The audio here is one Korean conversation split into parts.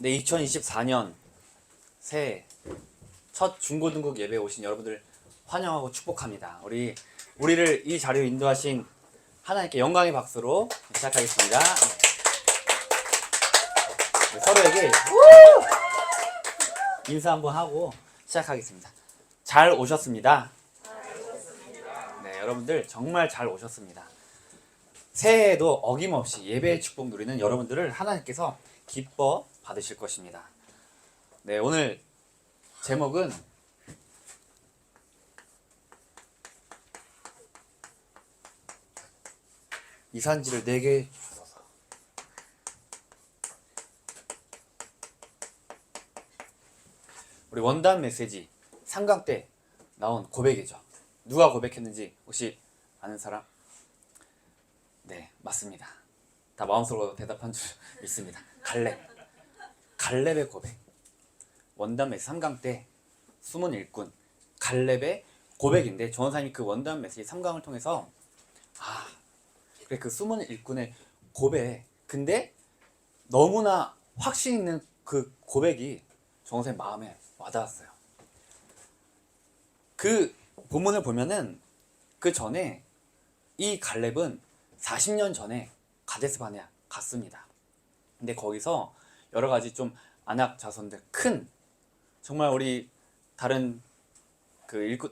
네, 2024년 새해 첫 중고등급 예배에 오신 여러분들 환영하고 축복합니다. 우리를 이 자리에 인도하신 하나님께 영광의 박수로 시작하겠습니다. 네, 서로에게 인사 한번 하고 시작하겠습니다. 잘 오셨습니다. 네, 여러분들 정말 잘 오셨습니다. 새해에도 어김없이 예배의 축복 누리는 여러분들을 하나님께서 기뻐 받으실 것입니다. 네, 오늘 제목은 이산지를 4개 주소서. 우리 원단 메시지 3강 때 나온 고백이죠. 누가 고백했는지 혹시 아는 사람? 네, 맞습니다. 다 마음속으로 대답한 줄 믿습니다. 갈렙의 고백. 원단 메시지 3강 때 숨은 일꾼 갈렙의 고백인데 조원사님이 그 원단 메시지 3강을 통해서 그래, 그 숨은 일꾼의 고백, 근데 너무나 확신 있는 그 고백이 조원사님 마음에 와닿았어요. 그 본문을 보면은 그 전에 이 갈렙은 40년 전에 가데스바네아 갔습니다. 근데 거기서 여러 가지 좀 안악 자손들 큰 정말 우리 다른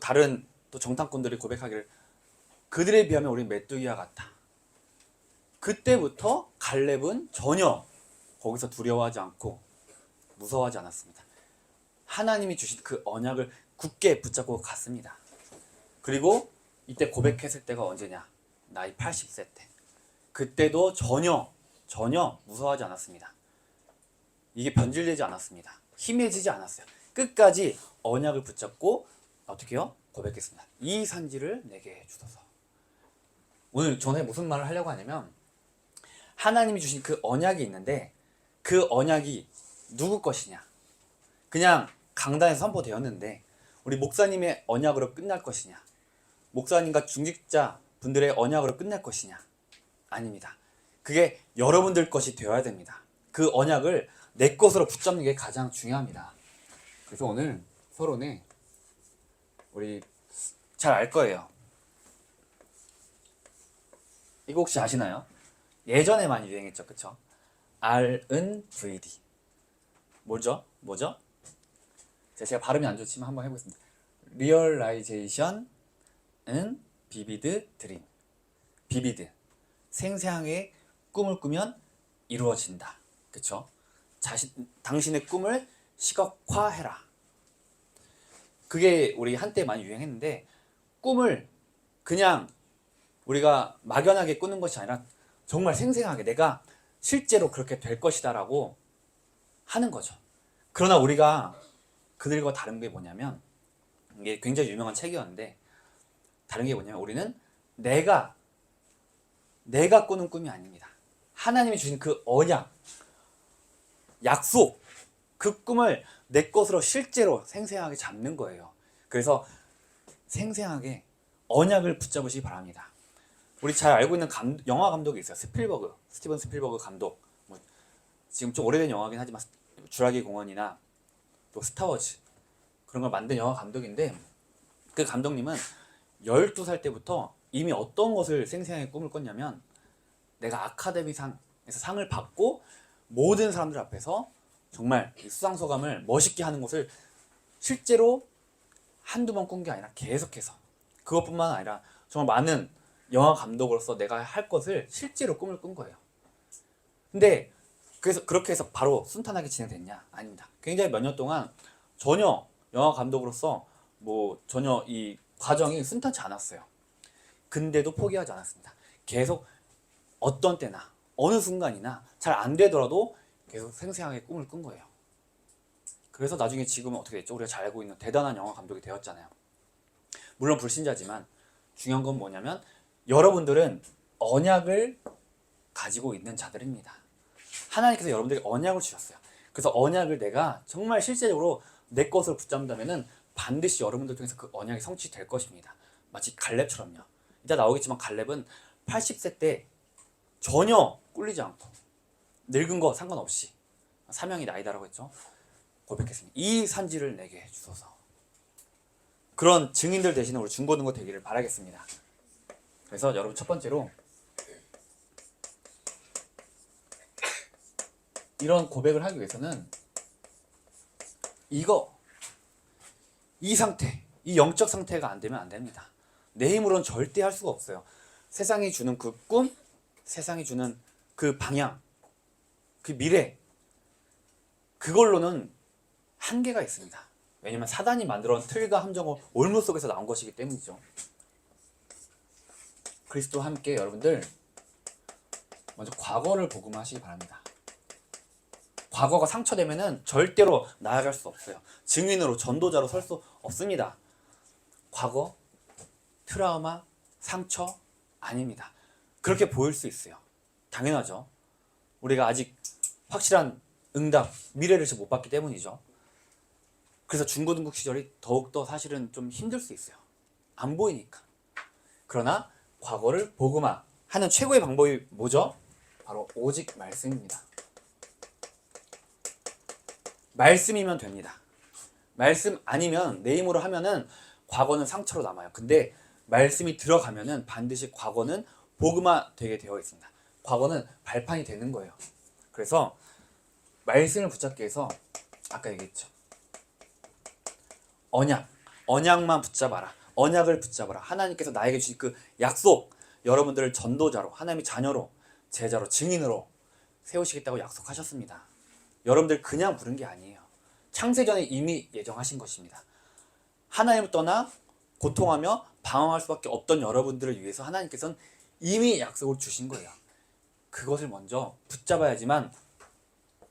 다른 또 정탐꾼들이 고백하기를 그들에 비하면 우리 메뚜기와 같다. 그때부터 갈렙은 전혀 거기서 두려워하지 않고 무서워하지 않았습니다. 하나님이 주신 그 언약을 굳게 붙잡고 갔습니다. 그리고 이때 고백했을 때가 언제냐? 나이 80세 때. 그때도 전혀 무서워하지 않았습니다. 이게 변질되지 않았습니다. 희미해지지 않았어요. 끝까지 언약을 붙잡고 어떻게 해요? 고백했습니다. 이 산지를 내게 주소서. 오늘 전에 무슨 말을 하려고 하냐면 하나님이 주신 그 언약이 있는데 그 언약이 누구 것이냐? 그냥 강단에서 선포되었는데 우리 목사님의 언약으로 끝날 것이냐? 목사님과 중직자 분들의 언약으로 끝날 것이냐? 아닙니다. 그게 여러분들 것이 되어야 됩니다. 그 언약을 내 것으로 붙잡는 게 가장 중요합니다. 그래서 오늘 서론에 우리 잘 알 거예요. 이거 혹시 아시나요? 예전에 많이 유행했죠, 그쵸? RNVD 뭐죠? 제가 발음이 안 좋지만 한번 해보겠습니다. Realization and Vivid Dream. 비비드 생생하게 꿈을 꾸면 이루어진다. 그쵸? 당신의 꿈을 시각화해라. 그게 우리 한때 많이 유행했는데 꿈을 그냥 우리가 막연하게 꾸는 것이 아니라 정말 생생하게 내가 실제로 그렇게 될 것이다 라고 하는 거죠. 그러나 우리가 그들과 다른 게 뭐냐면 이게 굉장히 유명한 책이었는데 다른 게 뭐냐면 우리는 내가 꾸는 꿈이 아닙니다. 하나님이 주신 그 언약, 약속, 그 꿈을 내 것으로 실제로 생생하게 잡는 거예요. 그래서 생생하게 언약을 붙잡으시기 바랍니다. 우리 잘 알고 있는 영화 감독이 있어요. 스티븐 스필버그 감독. 지금 좀 오래된 영화긴 하지만 주라기 공원이나 또 스타워즈 그런 걸 만든 영화 감독인데 그 감독님은 12살 때부터 이미 어떤 것을 생생하게 꿈을 꿨냐면 내가 아카데미상에서 상을 받고 모든 사람들 앞에서 정말 수상소감을 멋있게 하는 것을 실제로 한두 번 꾼 게 아니라 계속해서 그것뿐만 아니라 정말 많은 영화 감독으로서 내가 할 것을 실제로 꿈을 꾼 거예요. 근데 그래서 그렇게 해서 바로 순탄하게 진행됐냐? 아닙니다. 굉장히 몇 년 동안 전혀 영화 감독으로서 전혀 이 과정이 순탄치 않았어요. 근데도 포기하지 않았습니다. 계속 어떤 때나 어느 순간이나 잘 안 되더라도 계속 생생하게 꿈을 꾼 거예요. 그래서 나중에 지금은 어떻게 됐죠? 우리가 잘 알고 있는 대단한 영화 감독이 되었잖아요. 물론 불신자지만 중요한 건 뭐냐면 여러분들은 언약을 가지고 있는 자들입니다. 하나님께서 여러분들에게 언약을 주셨어요. 그래서 언약을 내가 정말 실제적으로 내 것으로 붙잡는다면은 반드시 여러분들 통해서 그 언약이 성취될 것입니다. 마치 갈렙처럼요. 이따 나오겠지만 갈렙은 80세 때 전혀 꿀리지 않고 늙은 거 상관없이 사명이 나이다라고 했죠. 고백했습니다. 이 산지를 내게 주소서. 그런 증인들 대신에 우리 중고등부 되기를 바라겠습니다. 그래서 여러분 첫 번째로 이런 고백을 하기 위해서는 이 상태, 이 영적 상태가 안 되면 안 됩니다. 내 힘으로는 절대 할 수가 없어요. 세상이 주는 그 꿈, 세상이 주는 그 방향, 그 미래, 그걸로는 한계가 있습니다. 왜냐면 사단이 만들어온 틀과 함정은 올무 속에서 나온 것이기 때문이죠. 그리스도와 함께 여러분들 먼저 과거를 복음하시기 바랍니다. 과거가 상처되면은 절대로 나아갈 수 없어요. 증인으로 전도자로 설 수 없습니다. 과거, 트라우마, 상처 아닙니다. 그렇게 보일 수 있어요. 당연하죠. 우리가 아직 확실한 응답, 미래를 못 봤기 때문이죠. 그래서 중고등부 시절이 더욱더 사실은 좀 힘들 수 있어요. 안 보이니까. 그러나 과거를 복음화하는 최고의 방법이 뭐죠? 바로 오직 말씀입니다. 말씀이면 됩니다. 말씀 아니면 내 힘으로 하면은 과거는 상처로 남아요. 근데 말씀이 들어가면은 반드시 과거는 복음화 되게 되어 있습니다. 과거는 발판이 되는 거예요. 그래서 말씀을 붙잡기 위해서 아까 얘기했죠. 언약만 붙잡아라. 언약을 붙잡아라. 하나님께서 나에게 주신 그 약속, 여러분들을 전도자로, 하나님의 자녀로, 제자로, 증인으로 세우시겠다고 약속하셨습니다. 여러분들 그냥 부른 게 아니에요. 창세전에 이미 예정하신 것입니다. 하나님을 떠나 고통하며 방황할 수밖에 없던 여러분들을 위해서 하나님께서는 이미 약속을 주신 거예요. 그것을 먼저 붙잡아야지만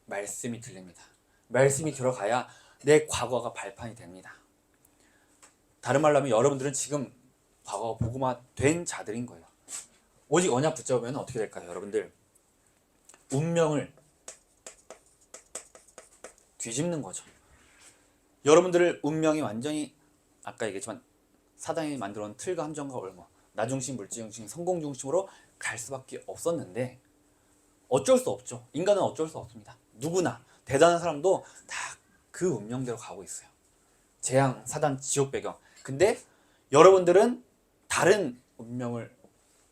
말씀이 들립니다. 말씀이 들어가야 내 과거가 발판이 됩니다. 다른 말로 하면 여러분들은 지금 과거가 복음화된 자들인 거예요. 오직 언약 붙잡으면 어떻게 될까요? 여러분들 운명을 뒤집는 거죠. 여러분들의 운명이 완전히 아까 얘기했지만 사단이 만들어놓은 틀과 함정과 올무, 나중심, 물질중심, 성공중심으로 갈 수밖에 없었는데 어쩔 수 없죠. 인간은 어쩔 수 없습니다. 누구나 대단한 사람도 다 그 운명대로 가고 있어요. 재앙, 사단, 지옥 배경. 근데 여러분들은 다른 운명을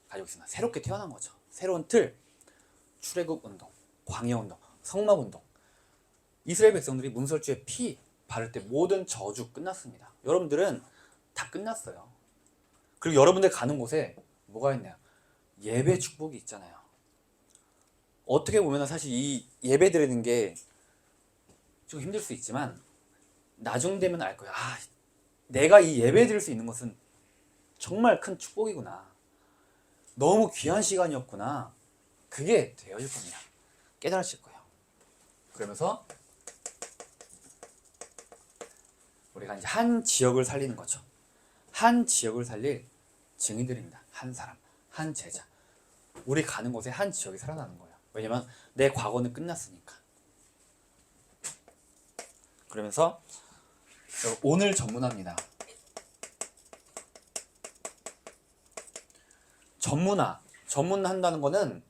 가지고 있습니다. 새롭게 태어난 거죠. 새로운 틀, 출애굽 운동, 광야 운동, 성막 운동. 이스라엘 백성들이 문설주에 피 바를 때 모든 저주 끝났습니다. 여러분들은 다 끝났어요. 그리고 여러분들 가는 곳에 뭐가 있나요? 예배 축복이 있잖아요. 어떻게 보면 사실 이 예배 드리는 게 좀 힘들 수 있지만 나중 되면 알 거예요. 아, 내가 이 예배 드릴 수 있는 것은 정말 큰 축복이구나. 너무 귀한 시간이었구나. 그게 되어질 겁니다. 깨달으실 거예요. 그러면서 우리가 이제 한 지역을 살리는 거죠. 한 지역을 살릴 증인들입니다. 한 사람, 한 제자. 우리 가는 곳에 한 지역이 살아나는 거예요. 왜냐면 내 과거는 끝났으니까. 그러면서 오늘 전문화입니다. 전문화한다는 거는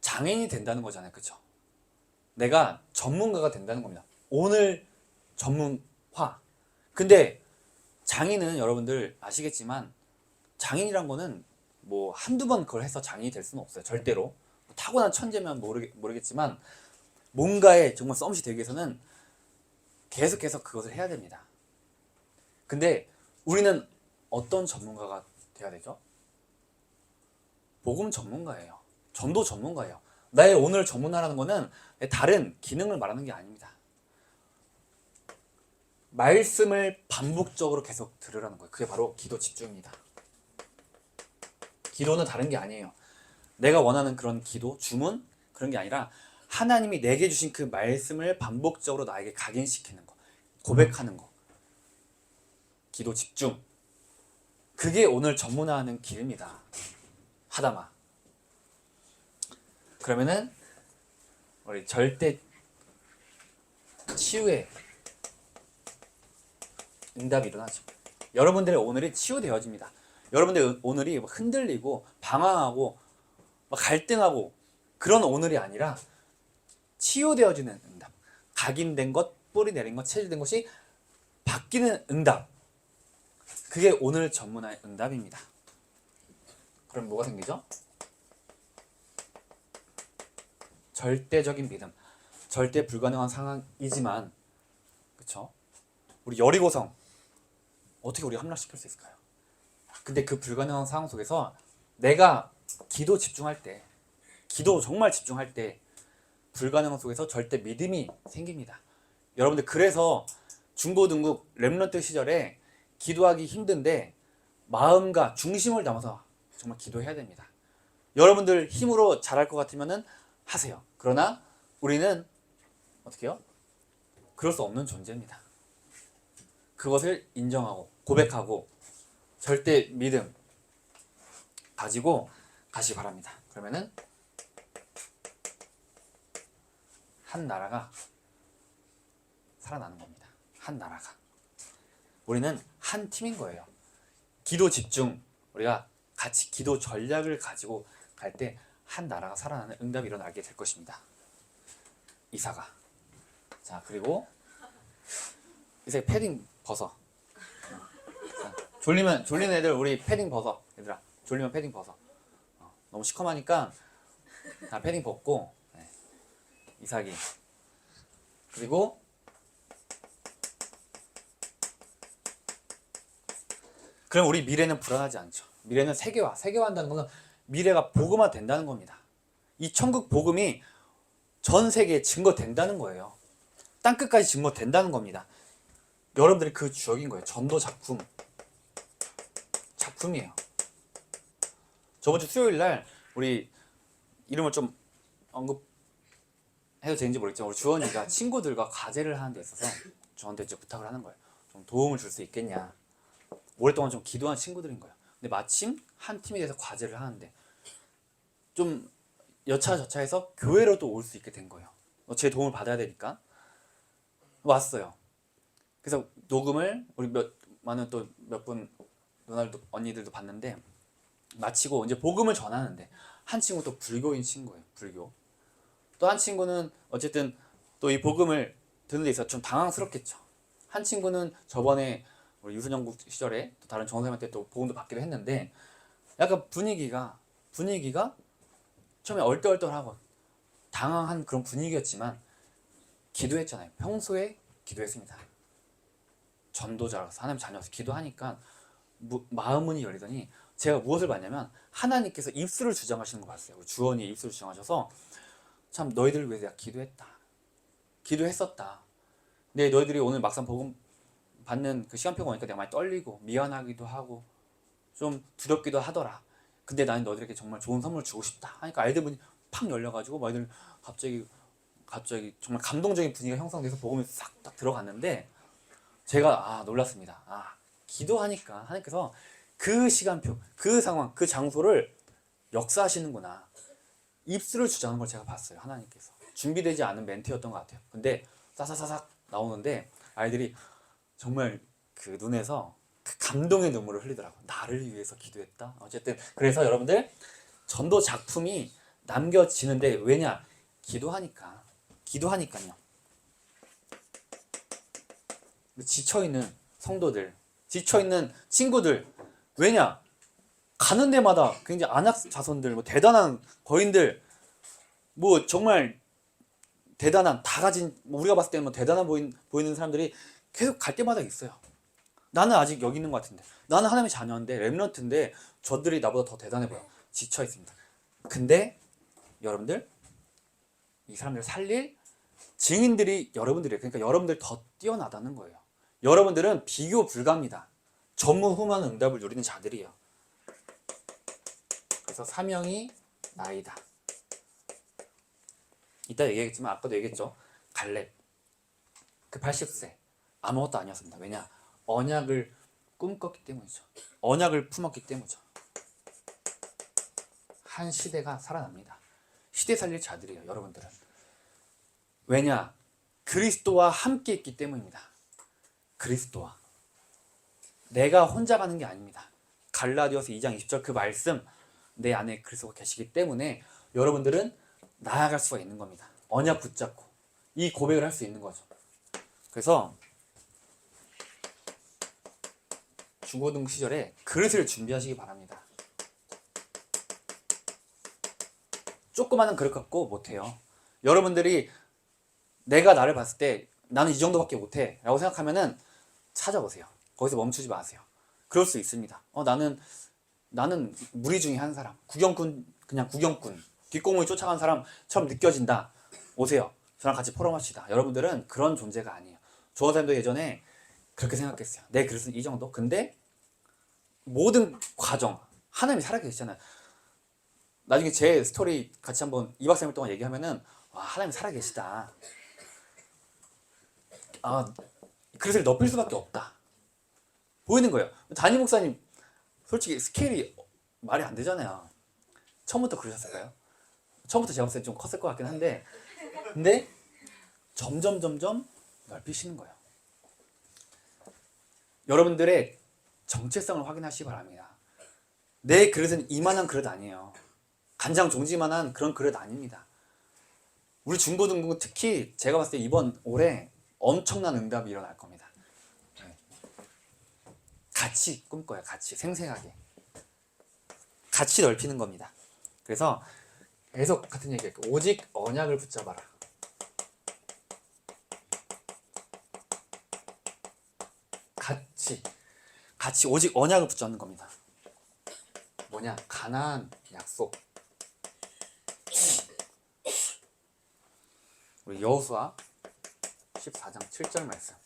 장인이 된다는 거잖아요. 그렇죠? 내가 전문가가 된다는 겁니다. 오늘 전문화. 근데 장인은 여러분들 아시겠지만 장인이란 거는 뭐 한두 번 그걸 해서 장인이 될 수는 없어요. 절대로. 타고난 천재면 모르겠지만 뭔가에 정말 썸씨 되기 위해서는 계속해서 그것을 해야 됩니다. 근데 우리는 어떤 전문가가 돼야 되죠? 복음 전문가예요. 전도 전문가예요. 나의 오늘 전문가라는 거는 다른 기능을 말하는 게 아닙니다. 말씀을 반복적으로 계속 들으라는 거예요. 그게 바로 기도 집중입니다. 기도는 다른 게 아니에요. 내가 원하는 그런 기도, 주문 그런 게 아니라 하나님이 내게 주신 그 말씀을 반복적으로 나에게 각인시키는 거, 고백하는 거, 기도 집중. 그게 오늘 전문화하는 길입니다. 하다마. 그러면은 우리 절대 치유의 응답이 일어나죠. 여러분들의 오늘이 치유되어집니다. 여러분들의 오늘이 흔들리고 방황하고 갈등하고 그런 오늘이 아니라 치유되어지는 응답. 각인된 것, 뿌리 내린 것, 체질된 것이 바뀌는 응답. 그게 오늘 전문화의 응답입니다. 그럼 뭐가 생기죠? 절대적인 믿음. 절대 불가능한 상황이지만, 그쵸? 우리 여리고성 어떻게 우리가 함락시킬 수 있을까요? 근데 그 불가능한 상황 속에서 내가 기도 집중할 때, 기도 정말 집중할 때 불가능한 속에서 절대 믿음이 생깁니다. 여러분들 그래서 중고등국 렘넌트 시절에 기도하기 힘든데 마음과 중심을 담아서 정말 기도해야 됩니다. 여러분들 힘으로 잘할 것 같으면은 하세요. 그러나 우리는 어떻게 해요? 그럴 수 없는 존재입니다. 그것을 인정하고 고백하고 절대 믿음 가지고 가시 바랍니다. 그러면은 한 나라가 살아나는 겁니다. 한 나라가. 우리는 한 팀인 거예요. 기도 집중, 우리가 같이 기도 전략을 가지고 갈 때 한 나라가 살아나는 응답이 일어나게 될 것입니다. 이사가. 자, 그리고 이제 패딩 벗어. 자, 졸리는 애들 우리 패딩 벗어. 얘들아, 졸리면 패딩 벗어. 너무 시커머니까 다 패딩 벗고. 네. 이사기. 그리고 그럼 우리 미래는 불안하지 않죠. 미래는 세계화한다는 것은 미래가 복음화 된다는 겁니다. 이 천국 복음이 전 세계에 증거된다는 거예요. 땅끝까지 증거된다는 겁니다. 여러분들이 그 주역인 거예요. 전도 작품이에요. 저번 주 수요일 날 우리 이름을 좀 언급해도 되는지 모르겠지만 우리 주원이가 친구들과 과제를 하는 데 있어서 저한테 이제 부탁을 하는 거예요. 좀 도움을 줄 수 있겠냐. 오랫동안 좀 기도한 친구들인 거예요. 근데 마침 한 팀에 대해서 과제를 하는데 좀 여차저차해서 교회로도 올 수 있게 된 거예요. 제 도움을 받아야 되니까 왔어요. 그래서 녹음을 우리 많은 또 몇 분 누나들도 언니들도 봤는데 마치고 이제 복음을 전하는데 한 친구 또 불교인 친구예요. 불교. 또 한 친구는 어쨌든 또 이 복음을 듣는 데 있어서 좀 당황스럽겠죠. 한 친구는 저번에 우리 유순영국 시절에 또 다른 정선생님한테 또 복음도 받기로 했는데 약간 분위기가 처음에 얼떨떨하고 당황한 그런 분위기였지만 기도했잖아요. 평소에 기도했습니다. 전도자라서 하나님 자녀라서 기도하니까 마음문이 열리더니 제가 무엇을 봤냐면 하나님께서 입술을 주장하시는 거 봤어요. 주원이 입술을 주장하셔서 참 너희들을 위해서 내가 기도했었다. 근데 너희들이 오늘 막상 복음 받는 그 시간표가 오니까 내가 많이 떨리고 미안하기도 하고 좀 두렵기도 하더라. 근데 나는 너희들에게 정말 좋은 선물을 주고 싶다 하니까 아이들 문이 팍 열려가지고 너희들 갑자기 정말 감동적인 분위기가 형성돼서 복음이 싹 딱 들어갔는데 제가 놀랐습니다. 기도하니까 하나님께서 그 시간표, 그 상황, 그 장소를 역사하시는구나. 입술을 주장하는 걸 제가 봤어요. 하나님께서 준비되지 않은 멘트였던 것 같아요. 근데 사사사삭 나오는데 아이들이 정말 그 눈에서 그 감동의 눈물을 흘리더라고요. 나를 위해서 기도했다. 어쨌든 그래서 여러분들 전도 작품이 남겨지는데 왜냐? 기도하니까요. 지쳐있는 성도들, 지쳐있는 친구들, 왜냐? 가는 데마다 굉장히 안악 자손들, 대단한 거인들, 정말 대단한 다 가진 우리가 봤을 때는 대단한 보이는 사람들이 계속 갈 때마다 있어요. 나는 아직 여기 있는 것 같은데, 나는 하나님의 자녀인데 렘넌트인데 저들이 나보다 더 대단해 보여. 지쳐 있습니다. 근데 여러분들 이 사람들 살릴 증인들이 여러분들이에요. 그러니까 여러분들 더 뛰어나다는 거예요. 여러분들은 비교 불가합니다. 전무후무한 응답을 누리는 자들이에요. 그래서 사명이 나이다. 이따 얘기했지만 아까도 얘기했죠. 갈렙 그 80세 아무것도 아니었습니다. 왜냐? 언약을 꿈꿨기 때문이죠. 언약을 품었기 때문이죠. 한 시대가 살아납니다. 시대 살릴 자들이에요. 여러분들은. 왜냐? 그리스도와 함께 있기 때문입니다. 그리스도와. 내가 혼자 가는 게 아닙니다. 갈라디아서 2장 20절 그 말씀 내 안에 그리스도가 계시기 때문에 여러분들은 나아갈 수가 있는 겁니다. 언약 붙잡고 이 고백을 할 수 있는 거죠. 그래서 중고등 시절에 그릇을 준비하시기 바랍니다. 조그마한 그릇 갖고 못해요. 여러분들이 내가 나를 봤을 때 나는 이 정도밖에 못해 라고 생각하면은 찾아보세요. 거기서 멈추지 마세요. 그럴 수 있습니다. 나는 무리 중에 한 사람, 그냥 구경꾼, 뒷공무니 쫓아간 사람처럼 느껴진다. 오세요. 저랑 같이 포럼합시다. 여러분들은 그런 존재가 아니에요. 조원사님도 예전에 그렇게 생각했어요. 내 그릇은 이 정도? 근데 모든 과정, 하나님이 살아계시잖아요. 나중에 제 스토리 같이 한번 2박 3일 동안 얘기하면은 와, 하나님이 살아계시다. 그릇을 넓힐 수밖에 없다. 보이는 거예요. 담임 목사님 솔직히 스케일이 말이 안 되잖아요. 처음부터 그러셨을까요? 처음부터 제가 봤을 때 좀 컸을 것 같긴 한데 근데 점점 넓히시는 거예요. 여러분들의 정체성을 확인하시기 바랍니다. 내 그릇은 이만한 그릇 아니에요. 간장 종지만한 그런 그릇 아닙니다. 우리 중고등부 특히 제가 봤을 때 이번 올해 엄청난 응답이 일어날 겁니다. 같이 꿈꿔요. 같이 생생하게 같이 넓히는 겁니다. 그래서 계속 같은 얘기예요. 오직 언약을 붙잡아라. 같이 오직 언약을 붙잡는 겁니다. 뭐냐? 가나안 약속. 우리 여호수아 14장 7절 말씀.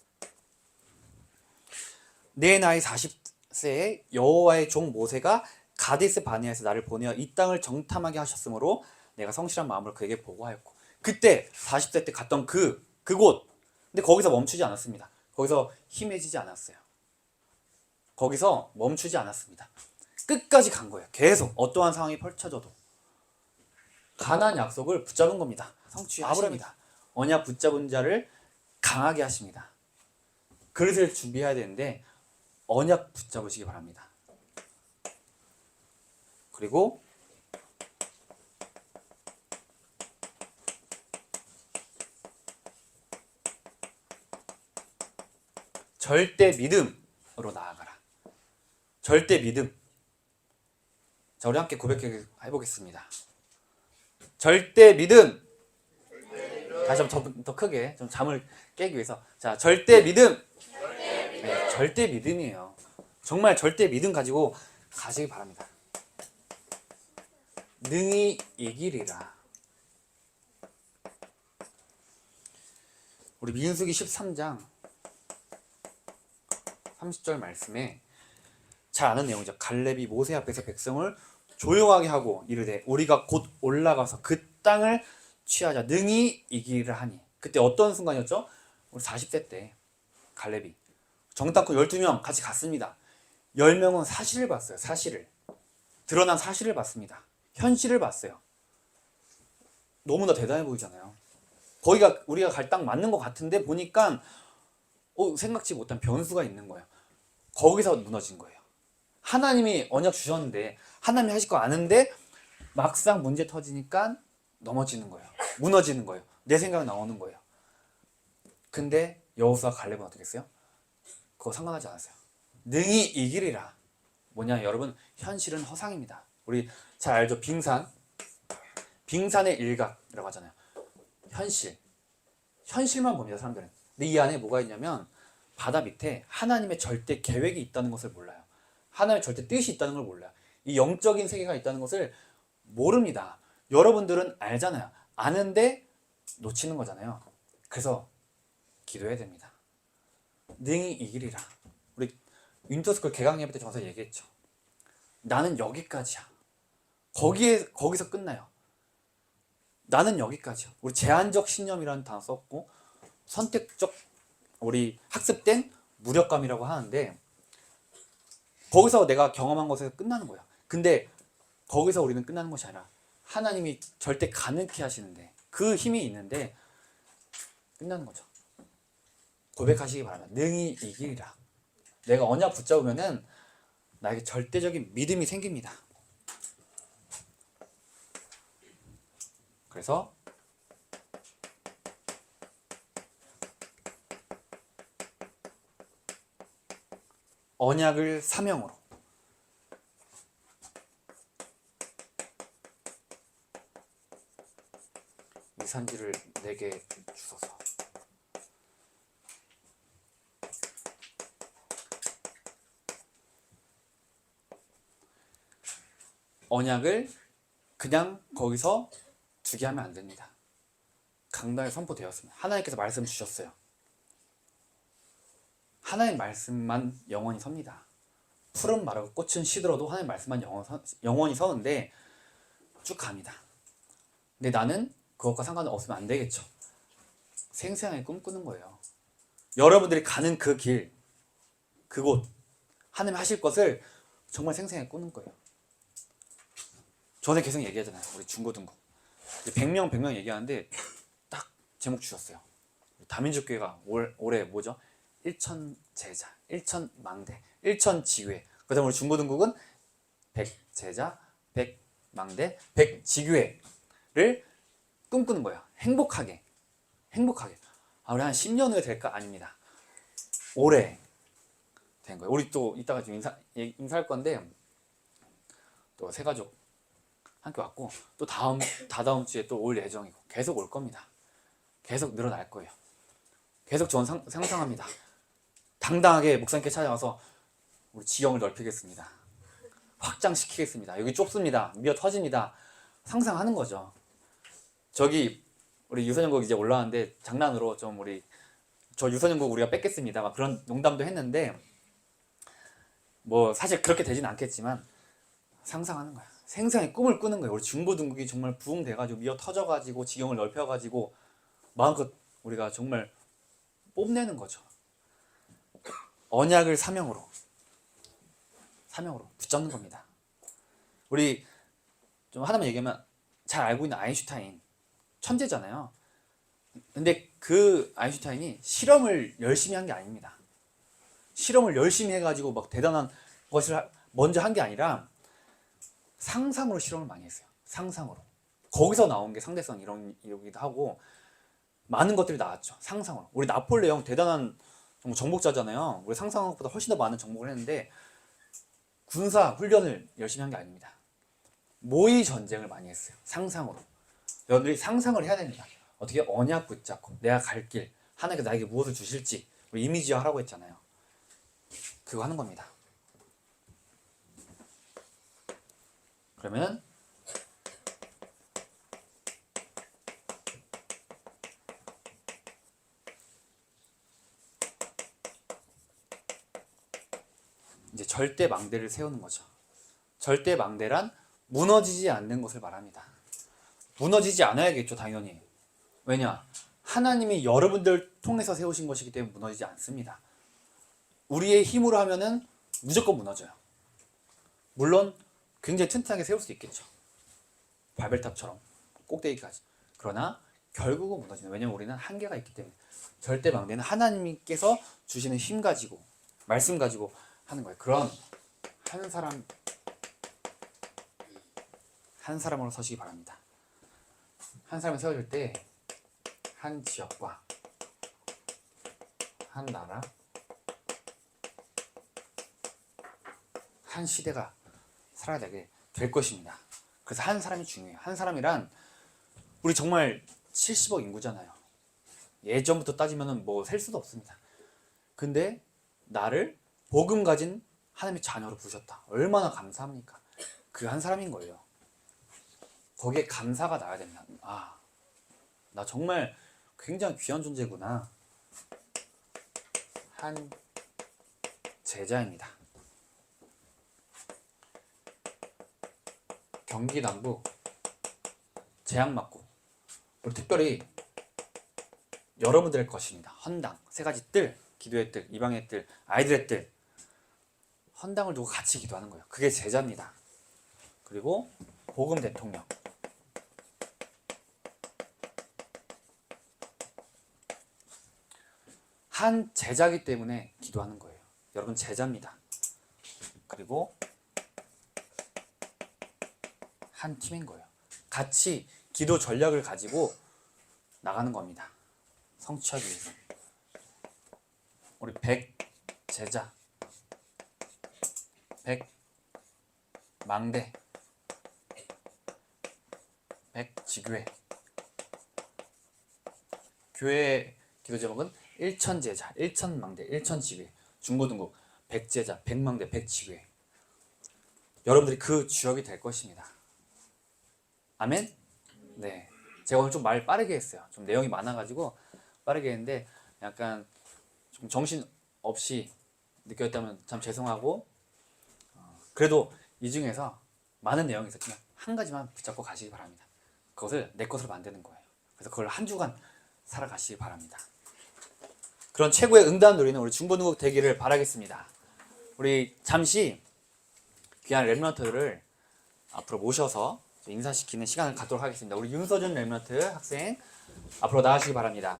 내 나이 40세에 여호와의 종 모세가 가데스 바네아에서 나를 보내어 이 땅을 정탐하게 하셨으므로 내가 성실한 마음으로 그에게 보고하였고. 그때 40세 때 갔던 그곳. 근데 거기서 멈추지 않았습니다. 거기서 힘해지지 않았어요. 거기서 멈추지 않았습니다. 끝까지 간 거예요. 계속 어떠한 상황이 펼쳐져도 가나안 약속을 붙잡은 겁니다. 성취하십니다. 언약 붙잡은 자를 강하게 하십니다. 그릇을 준비해야 되는데 언약 붙잡으시기 바랍니다. 그리고 절대 믿음으로 나아가라. 절대 믿음. 자, 우리 함께 고백해 보겠습니다. 절대 믿음. 다시 한번 더 크게 좀 잠을 깨기 위해서. 자, 절대 믿음. 네, 절대 믿음이에요. 정말 절대 믿음 가지고 가시기 바랍니다. 능히 이기리라. 우리 민수기 13장 30절 말씀에 잘 아는 내용이죠. 갈렙이 모세 앞에서 백성을 조용하게 하고 이르되 우리가 곧 올라가서 그 땅을 취하자. 능히 이기리라 하니. 그때 어떤 순간이었죠? 우리 40세 때 갈렙이 정탐꾼 12명 같이 갔습니다. 10명은 사실을 봤어요. 사실을. 드러난 사실을 봤습니다. 현실을 봤어요. 너무나 대단해 보이잖아요. 거기가 우리가 갈 땅 맞는 것 같은데 보니까 생각지 못한 변수가 있는 거예요. 거기서 무너진 거예요. 하나님이 언약 주셨는데 하나님이 하실 거 아는데 막상 문제 터지니까 넘어지는 거예요. 무너지는 거예요. 내 생각 나오는 거예요. 근데 여호수아 갈렙은 어떻게 했어요? 그거 상관하지 않았어요. 능히 이기리라. 뭐냐 여러분, 현실은 허상입니다. 우리 잘 알죠? 빙산의 일각이라고 하잖아요. 현실만 봅니다, 사람들은. 근데 이 안에 뭐가 있냐면 바다 밑에 하나님의 절대 계획이 있다는 것을 몰라요. 하나님의 절대 뜻이 있다는 걸 몰라요. 이 영적인 세계가 있다는 것을 모릅니다. 여러분들은 알잖아요. 아는데 놓치는 거잖아요. 그래서 기도해야 됩니다. 능히 이기리라. 우리 윈터스쿨 개강 예배 때 정서 얘기했죠. 나는 여기까지야. 거기서 끝나요. 나는 여기까지야. 우리 제한적 신념이라는 단어 썼고 선택적 우리 학습된 무력감이라고 하는데 거기서 내가 경험한 것에서 끝나는 거야. 근데 거기서 우리는 끝나는 것이 아니라 하나님이 절대 가능케 하시는데 그 힘이 있는데 끝나는 거죠. 고백하시기 바랍니다. 능히 이기리라. 내가 언약 붙잡으면은 나에게 절대적인 믿음이 생깁니다. 그래서 언약을 사명으로. 위산지를 4개 주소서. 언약을 그냥 거기서 두게 하면 안 됩니다. 강단에 선포되었습니다. 하나님께서 말씀 주셨어요. 하나님 말씀만 영원히 섭니다. 푸른 마르고 꽃은 시들어도 하나님 말씀만 영원히 서는데 쭉 갑니다. 근데 나는 그것과 상관은 없으면 안 되겠죠. 생생하게 꿈꾸는 거예요. 여러분들이 가는 그 길, 그곳, 하나님 하실 것을 정말 생생하게 꾸는 거예요. 전에 계속 얘기하잖아요. 우리 중고등부 100명 얘기하는데 딱 제목 주셨어요. 다민족교회가 올해 뭐죠? 1,000제자, 1,000망대, 1,000지교회. 그 다음 우리 중고등국은 100제자, 100망대, 100지교회를 꿈꾸는 거예요. 행복하게. 우리 한 10년 후에 될까? 아닙니다. 올해 된 거예요. 우리 또 이따가 좀 인사할 건데 또 새 가족 함께 왔고 또 다다음 주에 또 올 예정이고 계속 올 겁니다. 계속 늘어날 거예요. 계속 저는 상상합니다. 당당하게 목사님께 찾아가서 우리 지형을 넓히겠습니다. 확장시키겠습니다. 여기 좁습니다. 미어 터집니다. 상상하는 거죠. 저기 우리 유선연곡 이제 올라왔는데 장난으로 좀 저 유선연곡 우리가 뺏겠습니다. 막 그런 농담도 했는데 뭐 사실 그렇게 되진 않겠지만 상상하는 거야. 생생히 꿈을 꾸는 거예요. 우리 중고등국이 정말 부흥돼가지고 미어 터져가지고 지경을 넓혀가지고 마음껏 우리가 정말 뽐내는 거죠. 언약을 사명으로 붙잡는 겁니다. 우리 좀 하나만 얘기하면 잘 알고 있는 아인슈타인 천재잖아요. 근데 그 아인슈타인이 실험을 열심히 한 게 아닙니다. 실험을 열심히 해가지고 막 대단한 것을 먼저 한 게 아니라 상상으로 실험을 많이 했어요. 상상으로. 거기서 나온 게 상대성 이론이기도 하고 많은 것들이 나왔죠. 상상으로. 우리 나폴레옹 대단한 정복자잖아요. 우리 상상한 것보다 훨씬 더 많은 정복을 했는데 군사 훈련을 열심히 한 게 아닙니다. 모의 전쟁을 많이 했어요. 상상으로. 여러분들이 상상을 해야 됩니다. 어떻게 언약 붙잡고 내가 갈 길, 하나님께서 나에게 무엇을 주실지 우리 이미지화 하라고 했잖아요. 그거 하는 겁니다. 그러면 이제 절대 망대를 세우는 거죠. 절대 망대란 무너지지 않는 것을 말합니다. 무너지지 않아야겠죠, 당연히. 왜냐? 하나님이 여러분들 통해서 세우신 것이기 때문에 무너지지 않습니다. 우리의 힘으로 하면은 무조건 무너져요. 물론 굉장히 튼튼하게 세울 수 있겠죠. 바벨탑처럼 꼭대기까지. 그러나 결국은 무너지는. 왜냐면 우리는 한계가 있기 때문에. 절대 망대는 하나님께서 주시는 힘 가지고 말씀 가지고 하는 거예요. 그런 한 사람으로 서시기 바랍니다. 한 사람을 세워줄 때 한 지역과 한 나라, 한 시대가 살아야 되게 될 것입니다. 그래서 한 사람이 중요해요. 한 사람이란 우리 정말 70억 인구잖아요. 예전부터 따지면 뭐 셀 수도 없습니다. 근데 나를 복음 가진 하나님의 자녀로 부르셨다. 얼마나 감사합니까? 그 한 사람인 거예요. 거기에 감사가 나야 됩니다. 아, 나 정말 굉장히 귀한 존재구나. 한 제자입니다. 경기 남부 재앙맞고 우리 특별히 여러분들의 것입니다. 헌당, 세 가지 뜰, 기도의 뜰, 이방의 뜰, 아이들의 뜰. 헌당을 두고 같이 기도하는 거예요. 그게 제자입니다. 그리고 복음 대통령. 한 제자이기 때문에 기도하는 거예요. 여러분 제자입니다. 그리고 한 팀인 거예요. 같이 기도 전략을 가지고 나가는 겁니다. 성취하기 위해서. 우리 100 제자, 백망대, 백지교회. 교회 기도 제목은 일천제자, 일천망대, 일천지교회. 중고등부 백제자, 백망대, 백지교회. 여러분들이 그 주역이 될 것입니다. 아멘? 네. 제가 오늘 좀 말 빠르게 했어요. 좀 내용이 많아가지고 빠르게 했는데 약간 좀 정신 없이 느꼈다면 참 죄송하고, 그래도 이 중에서 많은 내용이 있었지만 한 가지만 붙잡고 가시기 바랍니다. 그것을 내 것으로 만드는 거예요. 그래서 그걸 한 주간 살아가시기 바랍니다. 그런 최고의 응답 누리는 우리 중고등부 되기를 바라겠습니다. 우리 잠시 귀한 랩런트를 앞으로 모셔서 인사시키는 시간을 갖도록 하겠습니다. 우리 윤서준 랩런트 학생 앞으로 나가시기 바랍니다.